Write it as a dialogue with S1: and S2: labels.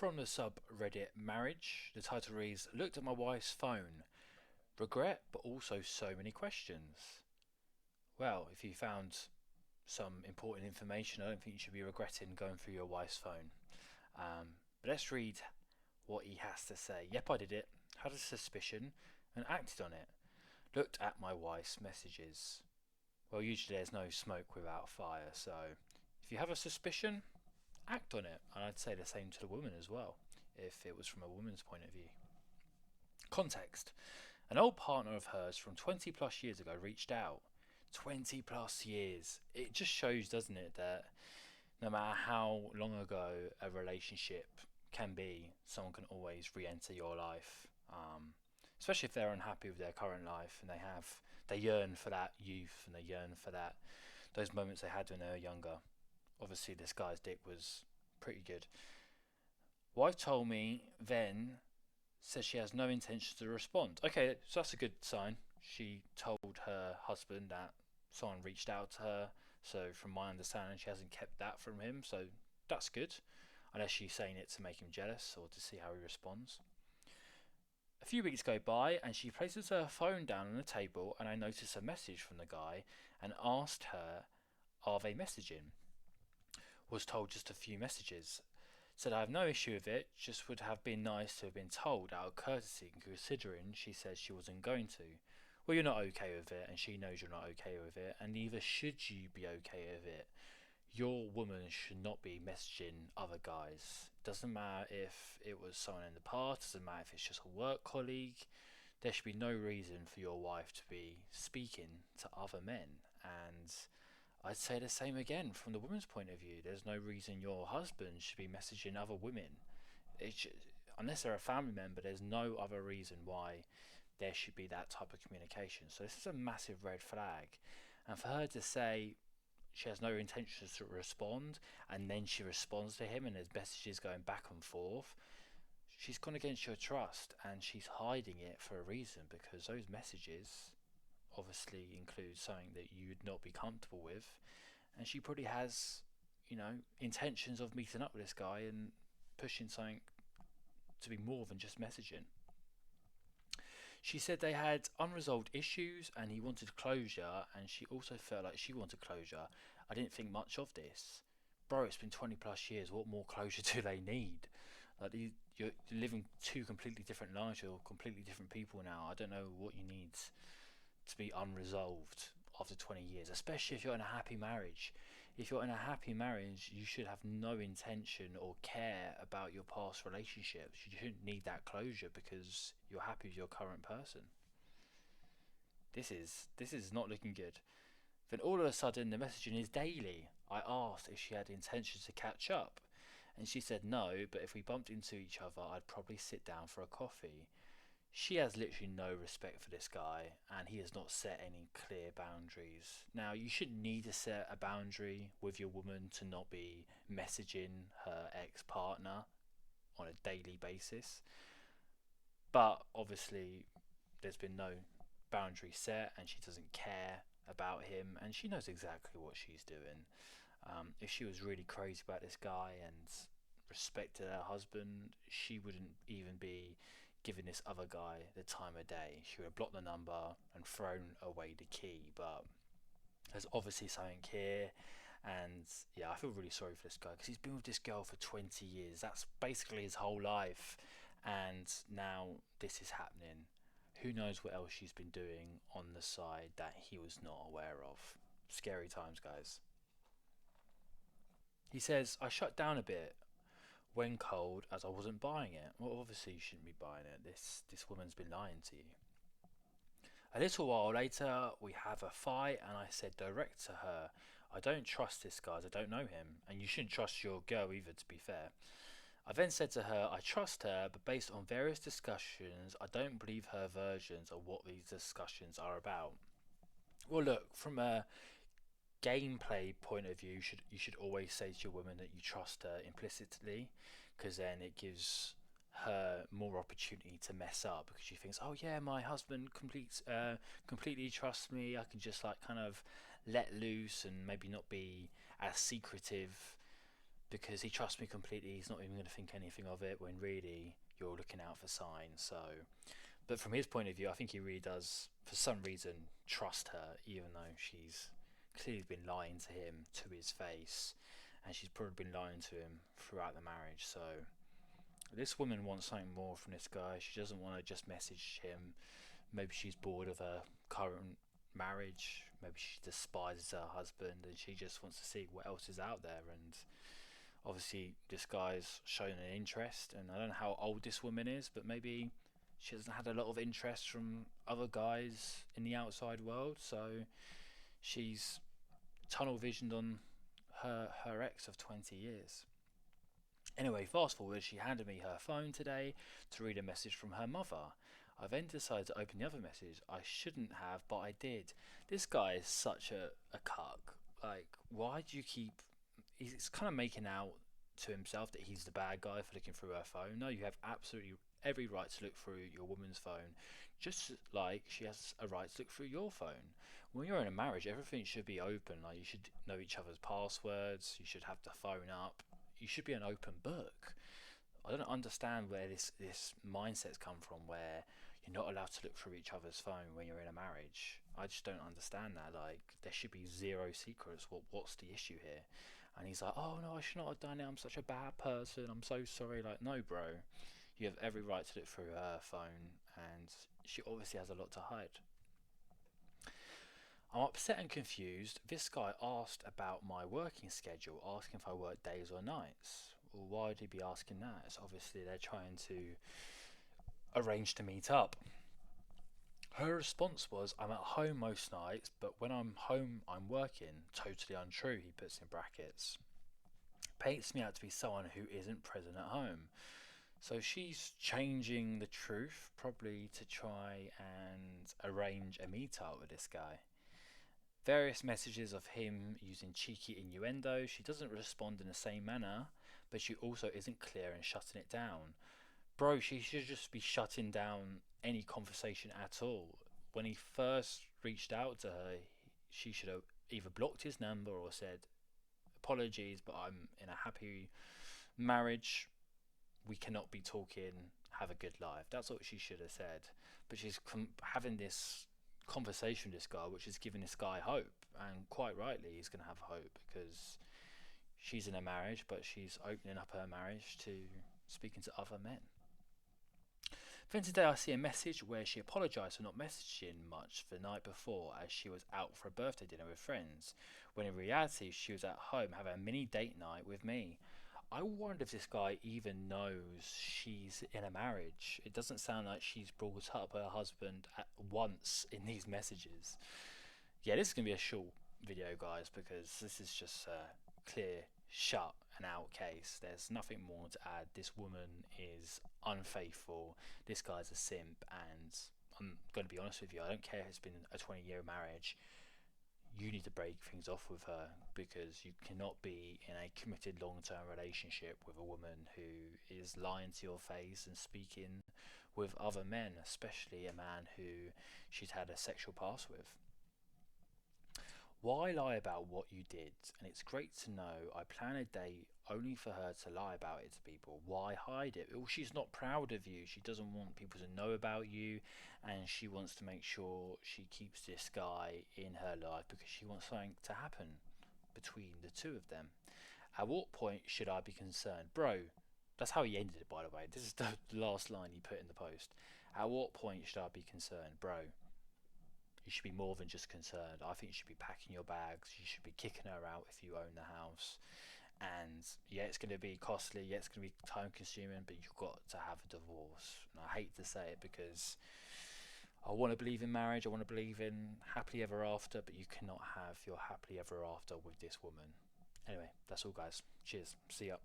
S1: From the subreddit Marriage, the title reads, Looked at my wife's phone. Regret, but also so many questions. Well, if you found some important information, I don't think you should be regretting going through your wife's phone. But let's read what he has to say. Yep, I did it. Had a suspicion and acted on it. Looked at my wife's messages. Well, usually there's no smoke without fire, so if you have a suspicion, act on it. And I'd say the same to the woman as well, if it was from a woman's point of view. Context. An old partner of hers from 20 plus years ago reached out. 20 plus years. It just shows, doesn't it, that no matter how long ago a relationship can be, someone can always re enter your life. Especially if they're unhappy with their current life and they yearn for that youth and they yearn for those moments they had when they were younger. Obviously, this guy's dick was pretty good. Wife told me then says she has no intention to respond. Okay, so that's a good sign. She told her husband that someone reached out to her. So from my understanding, she hasn't kept that from him. So that's good. Unless she's saying it to make him jealous or to see how he responds. A few weeks go by and she places her phone down on the table and I notice a message from the guy and asked her, are they messaging? Was told just a few messages. Said I have no issue with it, just would have been nice to have been told out of courtesy considering she said she wasn't going to. Well, you're not okay with it and she knows you're not okay with it and neither should you be okay with it. Your woman should not be messaging other guys. Doesn't matter if it was someone in the past, doesn't matter if it's just a work colleague. There should be no reason for your wife to be speaking to other men. And I'd say the same again from the woman's point of view. There's no reason your husband should be messaging other women. Unless they're a family member, there's no other reason why there should be that type of communication. So this is a massive red flag. And for her to say she has no intention to respond and then she responds to him and there's messages going back and forth, she's gone against your trust and she's hiding it for a reason because those messages obviously include something that you would not be comfortable with and she probably has, intentions of meeting up with this guy and pushing something to be more than just messaging. She said they had unresolved issues and he wanted closure, and she also felt like she wanted closure. I didn't think much of this. Bro, it's been 20 plus years. What more closure do they need? Like, you're living two completely different lives. You're completely different people now. I don't know what you need to be unresolved after 20 years, especially if you're in a happy marriage. If you're in a happy marriage, you should have no intention or care about your past relationships. You shouldn't need that closure because you're happy with your current person. This is not looking good. Then all of a sudden the messaging is daily. I asked if she had intentions to catch up and she said no, but if we bumped into each other I'd probably sit down for a coffee. She has literally no respect for this guy and he has not set any clear boundaries. Now, you shouldn't need to set a boundary with your woman to not be messaging her ex-partner on a daily basis. But obviously, there's been no boundary set and she doesn't care about him and she knows exactly what she's doing. If she was really crazy about this guy and respected her husband, she wouldn't even be giving this other guy the time of day. She would have blocked the number and thrown away the key. But there's obviously something here, and yeah, I feel really sorry for this guy because he's been with this girl for 20 years. That's basically his whole life, and now this is happening. Who knows what else she's been doing on the side that he was not aware of. Scary times, guys. He says, I shut down a bit when cold as I wasn't buying it. Well, obviously you shouldn't be buying it. This woman's been lying to you. A little while later, we have a fight, and I said direct to her, I don't trust this guy, as I don't know him, and you shouldn't trust your girl either, to be fair. I then said to her, I trust her, but based on various discussions, I don't believe her versions of what these discussions are about. Well, look, from a gameplay point of view, you should always say to your woman that you trust her implicitly, because then it gives her more opportunity to mess up because she thinks, oh yeah, my husband completely trusts me. I can just like kind of let loose and maybe not be as secretive. because he trusts me completely. He's not even going to think anything of it when really you're looking out for signs. So, but from his point of view, I think he really does, for some reason, trust her, even though she's clearly been lying to him to his face, and she's probably been lying to him throughout the marriage. So, this woman wants something more from this guy. She doesn't want to just message him. Maybe she's bored of her current marriage. Maybe she despises her husband and she just wants to see what else is out there. And obviously, this guy's shown an interest. And I don't know how old this woman is, but maybe she hasn't had a lot of interest from other guys in the outside world. So she's tunnel visioned on her ex of 20 years. Anyway, fast forward, she handed me her phone today to read a message from her mother. I then decided to open the other message. I shouldn't have, but I did. This guy is such a cuck. Like, why do you keep... He's kind of making out to himself that he's the bad guy for looking through her phone. No, you have absolutely every right to look through your woman's phone, just like she has a right to look through your phone. When you're in a marriage, everything should be open. Like, you should know each other's passwords. You should have the phone up. You should be an open book. I don't understand where this mindset's come from, where you're not allowed to look through each other's phone when you're in a marriage. I just don't understand that. Like, there should be zero secrets. What's the issue here? And he's like, oh no, I should not have done it. I'm such a bad person. I'm so sorry. Like, no, bro. You have every right to look through her phone, and she obviously has a lot to hide. I'm upset and confused. This guy asked about my working schedule, asking if I work days or nights. Well, why would he be asking that? It's obviously they're trying to arrange to meet up. Her response was, I'm at home most nights, but when I'm home, I'm working. Totally untrue, he puts in brackets. Paints me out to be someone who isn't present at home. So she's changing the truth, probably to try and arrange a meet-up with this guy. Various messages of him using cheeky innuendo. She doesn't respond in the same manner, but she also isn't clear in shutting it down. Bro, she should just be shutting down any conversation at all. When he first reached out to her, she should have either blocked his number or said, apologies, but I'm in a happy marriage. We cannot be talking. Have a good life. That's what she should have said. But she's having this conversation with this guy, which is giving this guy hope. And quite rightly, he's going to have hope because she's in a marriage, but she's opening up her marriage to speaking to other men. Then today I see a message where she apologised for not messaging much the night before, as she was out for a birthday dinner with friends, when in reality she was at home having a mini date night with me. I wonder if this guy even knows she's in a marriage. It doesn't sound like she's brought up her husband at once in these messages. Yeah, this is going to be a short video, guys, because this is just a clear, shut and out case. There's nothing more to add. This woman is unfaithful. This guy's a simp, and I'm going to be honest with you, I don't care if it's been a 20-year marriage. You need to break things off with her, because you cannot be in a committed long-term relationship with a woman who is lying to your face and speaking with other men, especially a man who she's had a sexual past with. Why lie about what you did? And it's great to know I plan a date only for her to lie about it to people. Why hide it? Well, she's not proud of you. She doesn't want people to know about you, and she wants to make sure she keeps this guy in her life because she wants something to happen between the two of them. At what point should I be concerned? Bro, that's how he ended it, by the way. This is the last line he put in the post. At what point should I be concerned? Bro, you should be more than just concerned. I think you should be packing your bags. You should be kicking her out if you own the house. And yeah, it's going to be costly. Yeah, it's going to be time consuming, but you've got to have a divorce. And I hate to say it because I want to believe in marriage. I want to believe in happily ever after, but you cannot have your happily ever after with this woman. Anyway, that's all, guys. Cheers. See ya.